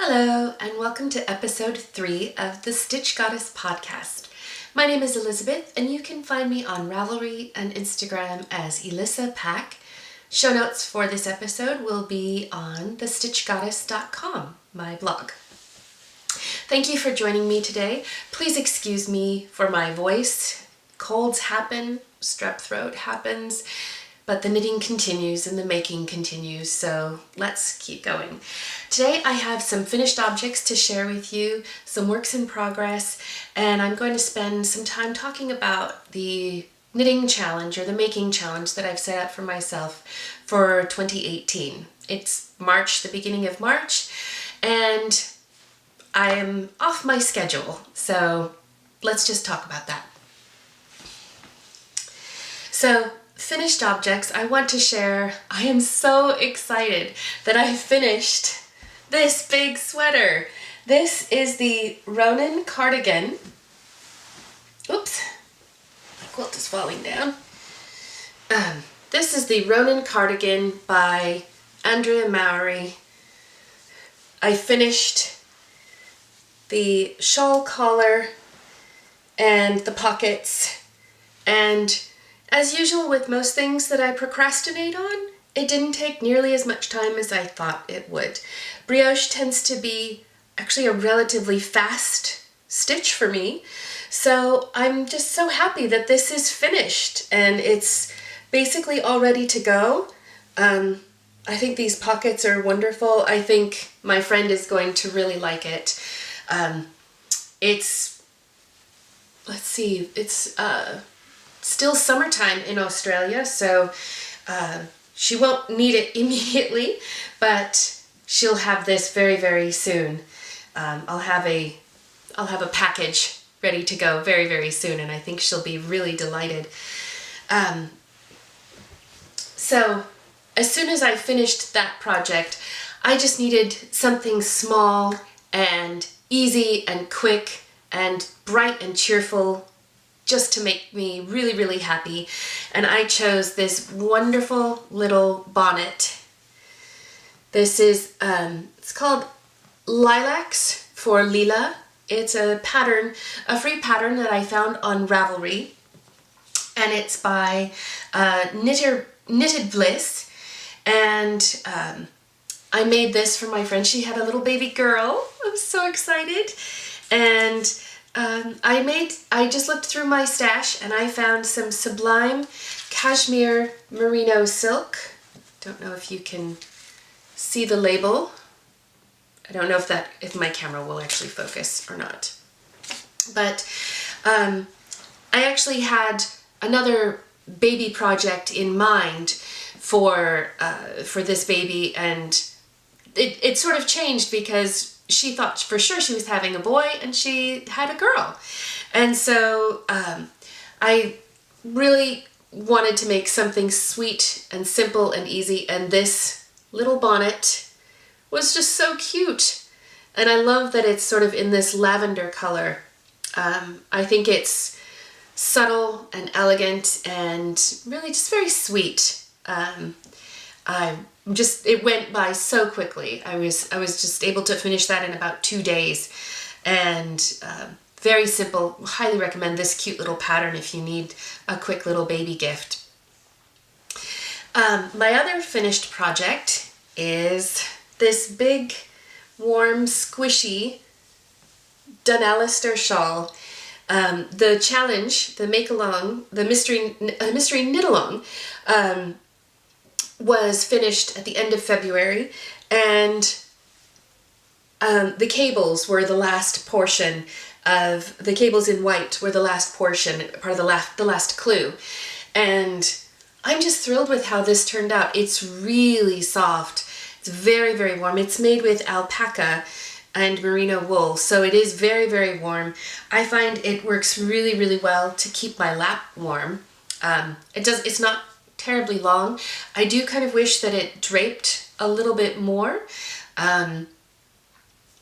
Hello, and welcome to episode 3 of the Stitch Goddess podcast. My name is Elizabeth, and you can find me on Ravelry and Instagram as Elissa Pack. Show notes for this episode will be on thestitchgoddess.com, my blog. Thank you for joining me today. Please excuse me for my voice. Colds happen, strep throat happens, but the knitting continues and the making continues, so let's keep going. Today I have some finished objects to share with you, some works in progress, and I'm going to spend some time talking about the knitting challenge or the making challenge that I've set up for myself for 2018. It's March, the beginning of March, and I am off my schedule, so let's just talk about that. So, finished objects, I want to share, I am so excited that I finished this big sweater. This is the Ronin cardigan. Oops, my quilt is falling down. This is the Ronin cardigan by Andrea Mowry. I finished the shawl collar and the pockets, and as usual with most things that I procrastinate on, it didn't take nearly as much time as I thought it would. Brioche tends to be actually a relatively fast stitch for me, so I'm just so happy that this is finished and it's basically all ready to go. I think these pockets are wonderful. I think my friend is going to really like it. It's still summertime in Australia, so she won't need it immediately, but she'll have this very, very soon. I'll have a package ready to go very, very soon, and I think she'll be really delighted. So as soon as I finished that project, I just needed something small and easy and quick and bright and cheerful just to make me really, really happy. And I chose this wonderful little bonnet. This is, it's called Lilacs for Lila. It's a pattern, a free pattern that I found on Ravelry. And it's by Knitted Bliss. And I made this for my friend. She had a little baby girl. I'm so excited. And I just looked through my stash and I found some Sublime Cashmere Merino silk. Don't know if you can see the label. I don't know if my camera will actually focus or not. But I actually had another baby project in mind for this baby, and it sort of changed because she thought for sure she was having a boy and she had a girl. And so I really wanted to make something sweet and simple and easy, and this little bonnet was just so cute. And I love that it's sort of in this lavender color. I think it's subtle and elegant and really just very sweet. It went by so quickly. I was just able to finish that in about 2 days, and very simple. Highly recommend this cute little pattern if you need a quick little baby gift. My other finished project is this big, warm, squishy Dunalister shawl. The challenge, the make-along, the mystery knit-along, was finished at the end of February, and the cables were the last portion of, the cables in white were the last portion, part of the last clue, and I'm just thrilled with how this turned out. It's really soft, it's very, very warm. It's made with alpaca and merino wool, so it is very, very warm. I find it works really, really well to keep my lap warm. It's not terribly long. I do kind of wish that it draped a little bit more,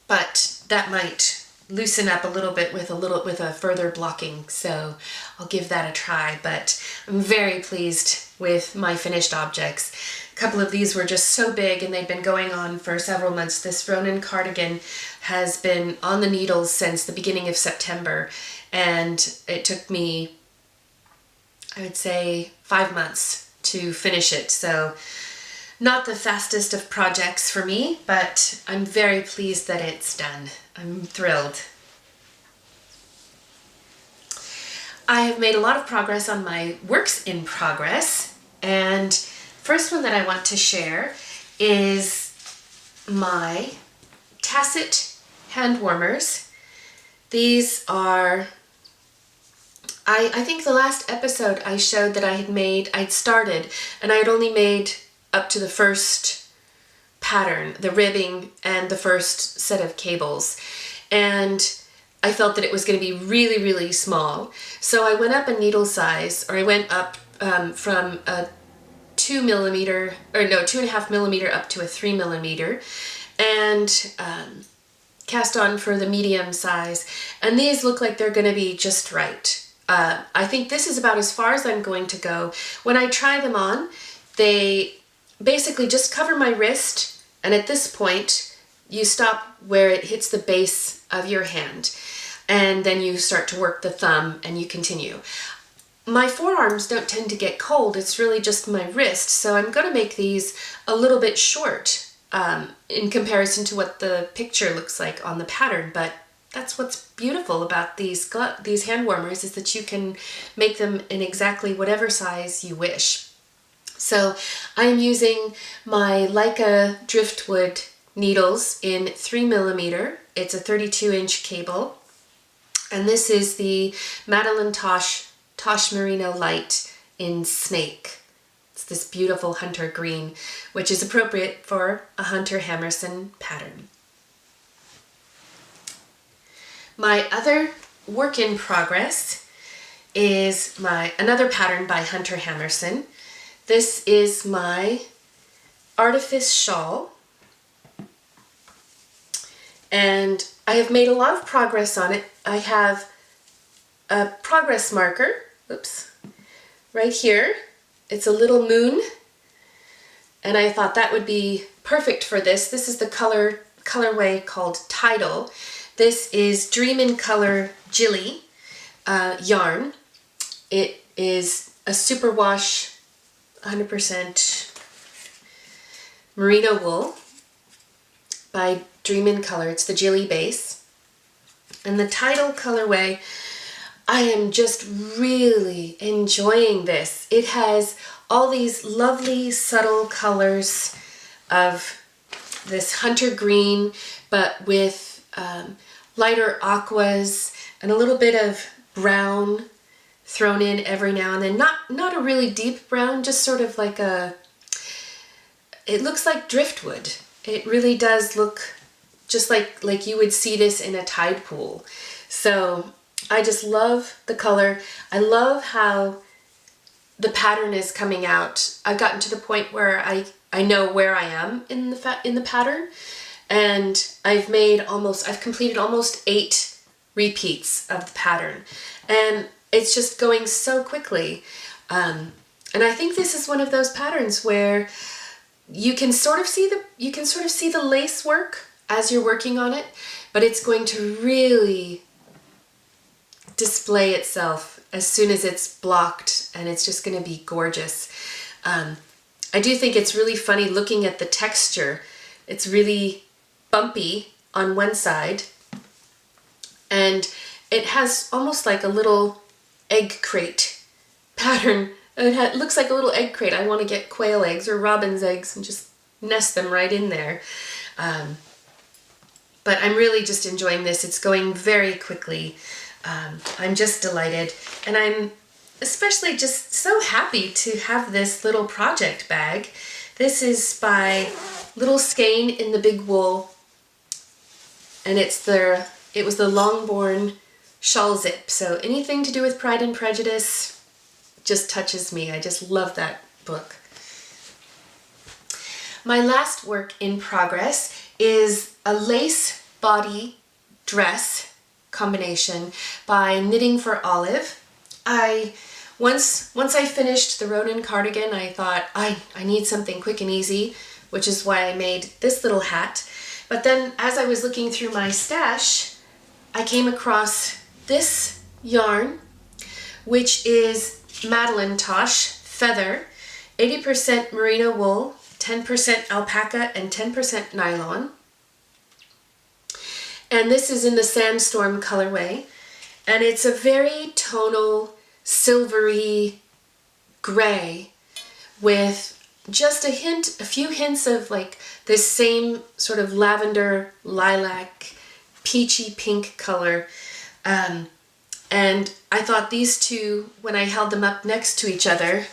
but that might loosen up a little bit with a further blocking, so I'll give that a try. But I'm very pleased with my finished objects. A couple of these were just so big and they've been going on for several months. This Ronin cardigan has been on the needles since the beginning of September, and it took me, I would say, 5 months to finish it. So not the fastest of projects for me, but I'm very pleased that it's done. I'm thrilled. I have made a lot of progress on my works in progress, and first one that I want to share is my Tacit hand warmers. These are, I think the last episode I showed that I'd started, and I had only made up to the first pattern, the ribbing and the first set of cables. And I felt that it was going to be really, really small. So I went up a needle size, or I went up from a 2.5 millimeter up to a 3 millimeter, and cast on for the medium size. And these look like they're going to be just right. I think this is about as far as I'm going to go. When I try them on, they basically just cover my wrist, and at this point you stop where it hits the base of your hand, and then you start to work the thumb and you continue. My forearms don't tend to get cold, it's really just my wrist, so I'm going to make these a little bit short in comparison to what the picture looks like on the pattern, but that's what's beautiful about these hand warmers, is that you can make them in exactly whatever size you wish. So I am using my Leica driftwood needles in 3 millimeter. It's a 32-inch cable. And this is the Madeline Tosh Merino Light in Snake. It's this beautiful hunter green, which is appropriate for a Hunter Hammerson pattern. My other work in progress is another pattern by Hunter Hammerson. This is my Artifice shawl, and I have made a lot of progress on it. I have a progress marker, right here. It's a little moon, and I thought that would be perfect for this. This is the colorway called Tidal. This is Dream in Color Jilly yarn. It is a superwash 100% merino wool by Dream in Color. It's the Jilly base. And the Tidal colorway, I am just really enjoying this. It has all these lovely subtle colors of this hunter green, but with lighter aquas and a little bit of brown thrown in every now and then. Not a really deep brown, just sort of like it looks like driftwood. It really does look just like you would see this in a tide pool. So I just love the color. I love how the pattern is coming out. I've gotten to the point where I know where I am in the pattern, and I've completed almost 8 repeats of the pattern, and it's just going so quickly. And I think this is one of those patterns where you can sort of see the lace work as you're working on it, but it's going to really display itself as soon as it's blocked, and it's just going to be gorgeous. I do think it's really funny looking at the texture. It's really bumpy on one side, and it has almost like a little egg crate pattern. It looks like a little egg crate. I want to get quail eggs or robin's eggs and just nest them right in there. But I'm really just enjoying this. It's going very quickly. I'm just delighted, and I'm especially just so happy to have this little project bag. This is by Little Skein in the Big Wool, and it was the Longbourn shawl zip. So anything to do with Pride and Prejudice just touches me. I just love that book. My last work in progress is a lace body dress combination by Knitting for Olive. Once I finished the Ronin cardigan, I thought I need something quick and easy, which is why I made this little hat. But then as I was looking through my stash, I came across this yarn, which is Madeline Tosh Feather, 80% merino wool, 10% alpaca, and 10% nylon. And this is in the Sandstorm colorway, and it's a very tonal, silvery gray with just a few hints of like this same sort of lavender, lilac, peachy pink color. And I thought these two, when I held them up next to each other,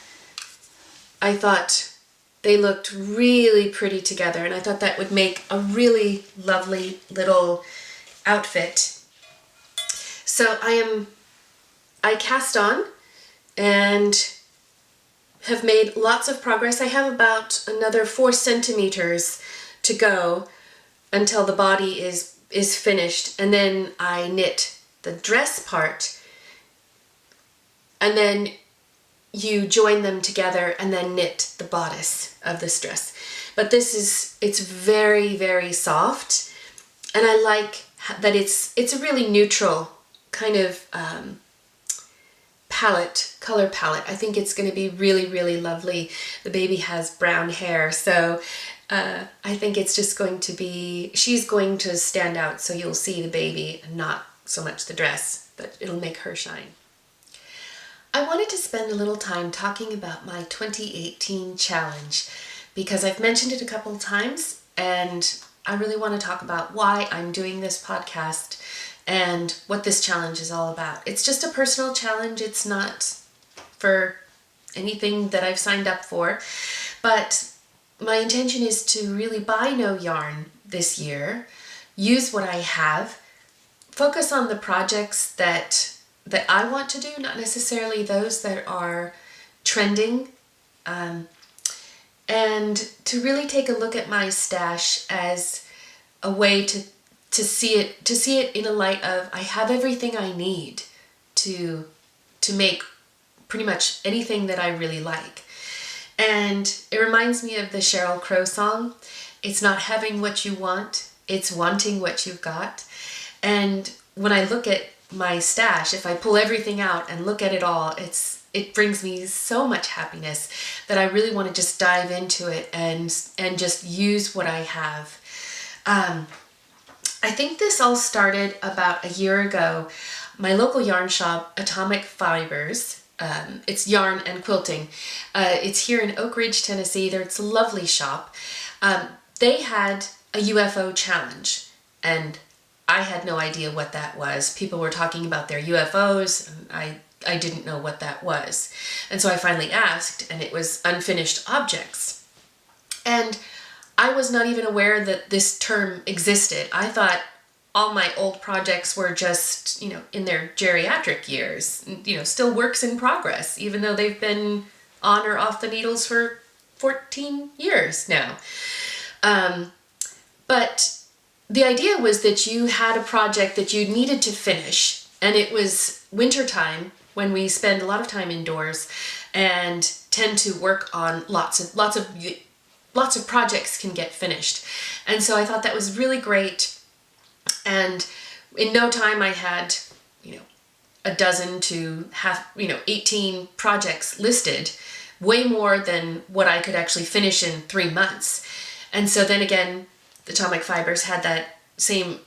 I thought they looked really pretty together, and I thought that would make a really lovely little outfit. So I cast on and have made lots of progress. I have about another 4 centimeters to go until the body is finished, and then I knit the dress part, and then you join them together and then knit the bodice of this dress. But it's very, very soft, and I like that it's a really neutral kind of color palette. I think it's going to be really, really lovely. The baby has brown hair, so I think it's just going to be, she's going to stand out, so you'll see the baby and not so much the dress, but it'll make her shine. I wanted to spend a little time talking about my 2018 challenge because I've mentioned it a couple of times, and I really want to talk about why I'm doing this podcast and what this challenge is all about. It's just a personal challenge. It's not for anything that I've signed up for, but my intention is to really buy no yarn this year, use what I have, focus on the projects that I want to do, not necessarily those that are trending, and to really take a look at my stash as a way to see it in a light of I have everything I need to make pretty much anything that I really like. And it reminds me of the Sheryl Crow song, "It's not having what you want, it's wanting what you've got." And when I look at my stash, if I pull everything out and look at it all, it brings me so much happiness that I really want to just dive into it and just use what I have. I think this all started about a year ago. My local yarn shop, Atomic Fibers, it's yarn and quilting. It's here in Oak Ridge, Tennessee. It's a lovely shop. They had a UFO challenge, and I had no idea what that was. People were talking about their UFOs, and I didn't know what that was. And so I finally asked, and it was unfinished objects. And I was not even aware that this term existed. I thought all my old projects were just, in their geriatric years, still works in progress, even though they've been on or off the needles for 14 years now. But the idea was that you had a project that you needed to finish, and it was wintertime when we spend a lot of time indoors and tend to work on lots of projects can get finished. And so I thought that was really great. And in no time I had, a dozen to 18 projects listed, way more than what I could actually finish in 3 months. And so then again, Atomic Fibers had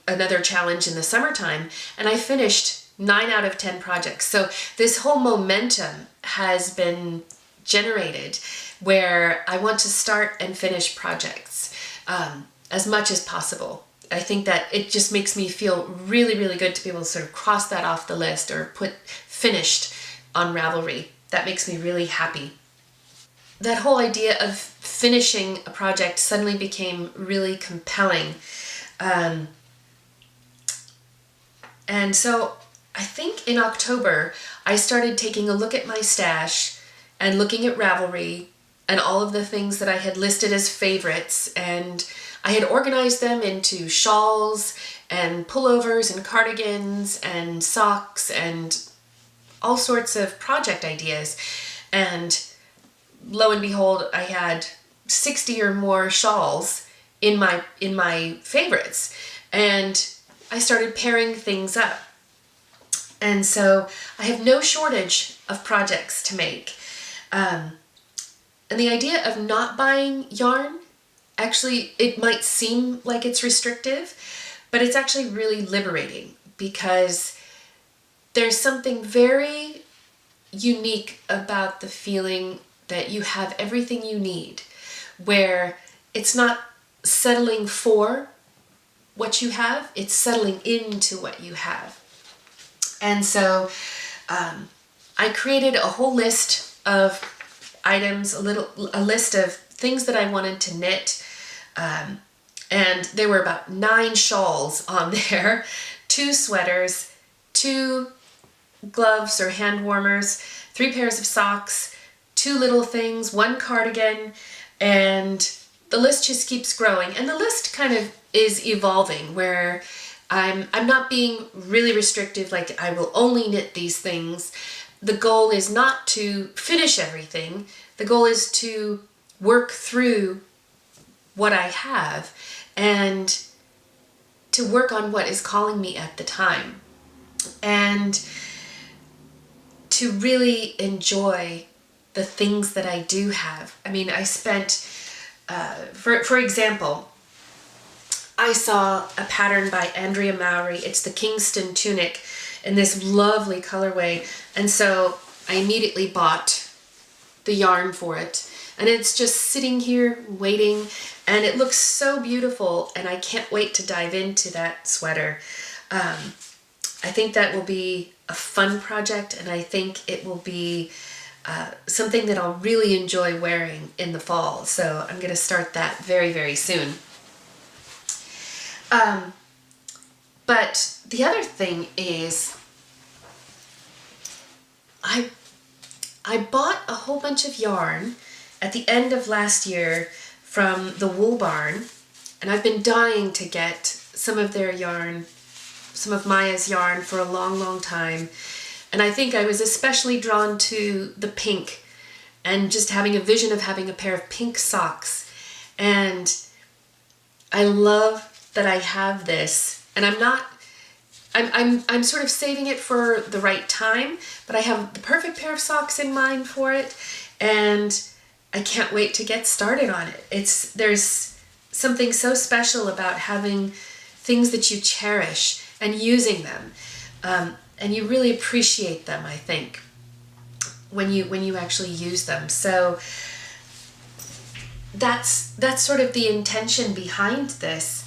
another challenge in the summertime, and I finished 9 out of 10 projects. So this whole momentum has been generated where I want to start and finish projects as much as possible. I think that it just makes me feel really, really good to be able to sort of cross that off the list or put finished on Ravelry. That makes me really happy. That whole idea of finishing a project suddenly became really compelling. And so I think in October, I started taking a look at my stash and looking at Ravelry and all of the things that I had listed as favorites. And I had organized them into shawls and pullovers and cardigans and socks and all sorts of project ideas. And lo and behold, I had 60 or more shawls in my favorites. And I started pairing things up. And so I have no shortage of projects to make. And the idea of not buying yarn, actually, it might seem like it's restrictive, but it's actually really liberating, because there's something very unique about the feeling that you have everything you need, where it's not settling for what you have, it's settling into what you have. And so I created a whole list of items, a list of things that I wanted to knit. And there were about 9 shawls on there, 2 sweaters, 2 gloves or hand warmers, 3 pairs of socks, 2 little things, 1 cardigan, and the list just keeps growing. And the list kind of is evolving, where I'm not being really restrictive, like I will only knit these things. The goal is not to finish everything. The goal is to work through what I have and to work on what is calling me at the time, and to really enjoy the things that I do have. I mean, I spent, for example, I saw a pattern by Andrea Mowry. It's the Kingston tunic in this lovely colorway. And so I immediately bought the yarn for it. And it's just sitting here waiting, and it looks so beautiful, and I can't wait to dive into that sweater. I think that will be a fun project, and I think it will be something that I'll really enjoy wearing in the fall. So I'm going to start that very, very soon. But the other thing is I bought a whole bunch of yarn at the end of last year from the Wool Barn, and I've been dying to get some of their yarn, some of Maya's yarn, for a long, long time. And I think I was especially drawn to the pink, and just having a vision of having a pair of pink socks. And I love that I have this, and I'm sort of saving it for the right time, but I have the perfect pair of socks in mind for it, and I can't wait to get started on it. There's something so special about having things that you cherish and using them, and you really appreciate them, I think, when you actually use them. So that's sort of the intention behind this.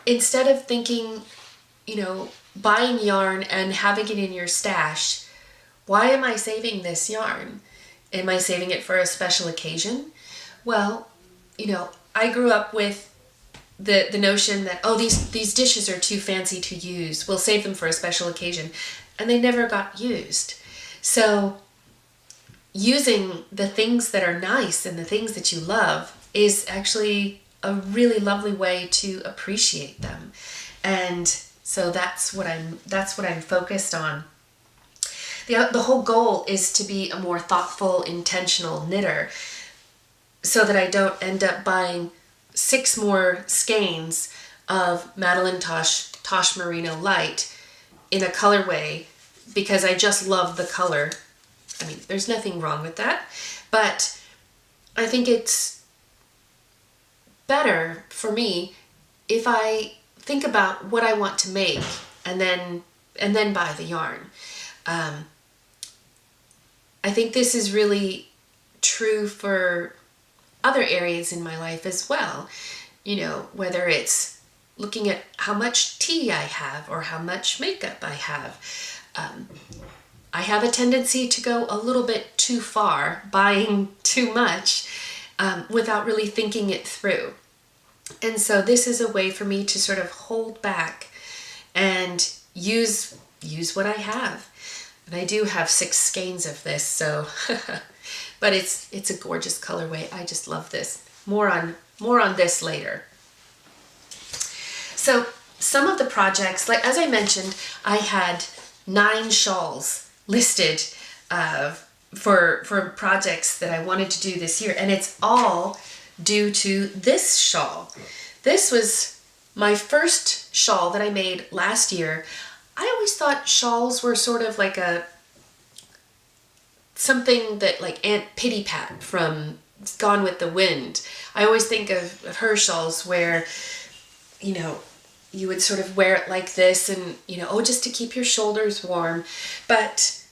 Instead of thinking, buying yarn and having it in your stash, why am I saving this yarn? Am I saving it for a special occasion? Well, I grew up with the notion that, these dishes are too fancy to use, we'll save them for a special occasion, and they never got used. So using the things that are nice and the things that you love is actually a really lovely way to appreciate them. And so that's what I'm focused on. The whole goal is to be a more thoughtful, intentional knitter, so that I don't end up buying 6 more skeins of Madeline Tosh Merino Light in a colorway because I just love the color. I mean, there's nothing wrong with that, but I think it's better for me if I think about what I want to make and then buy the yarn. I think this is really true for other areas in my life as well. Whether it's looking at how much tea I have or how much makeup I have. I have a tendency to go a little bit too far, buying too much, without really thinking it through. And so this is a way for me to sort of hold back and use what I have. And I do have 6 skeins of this, so but it's a gorgeous colorway. I just love this. More on this later. So some of the projects, like as I mentioned, I had 9 shawls listed for projects that I wanted to do this year, and it's all due to this shawl. This was my first shawl that I made last year. I always thought shawls were sort of like something that like Aunt Pitty Pat from Gone with the Wind. I always think of her shawls where, you know, you would sort of wear it like this and, you know, oh, just to keep your shoulders warm. But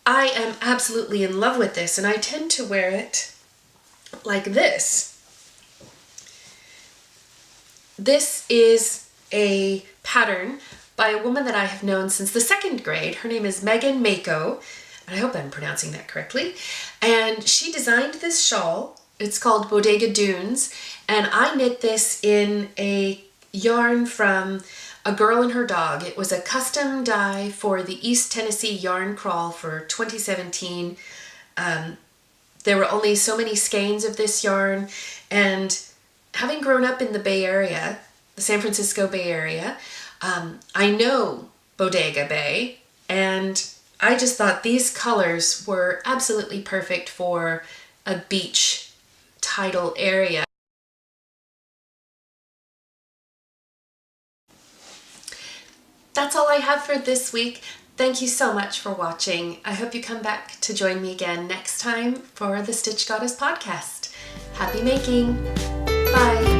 I am absolutely in love with this, and I tend to wear it like this. This is a pattern by a woman that I have known since the 2nd grade. Her name is Megan Mako, and I hope I'm pronouncing that correctly. And she designed this shawl. It's called Bodega Dunes, and I knit this in a yarn from A Girl and Her Dog. It was a custom dye for the East Tennessee Yarn Crawl for 2017. There were only so many skeins of this yarn, and having grown up in the Bay Area, the San Francisco Bay Area, I know Bodega Bay, and I just thought these colors were absolutely perfect for a beach tidal area. That's all I have for this week. Thank you so much for watching. I hope you come back to join me again next time for the Stitch Goddess podcast. Happy making! Bye!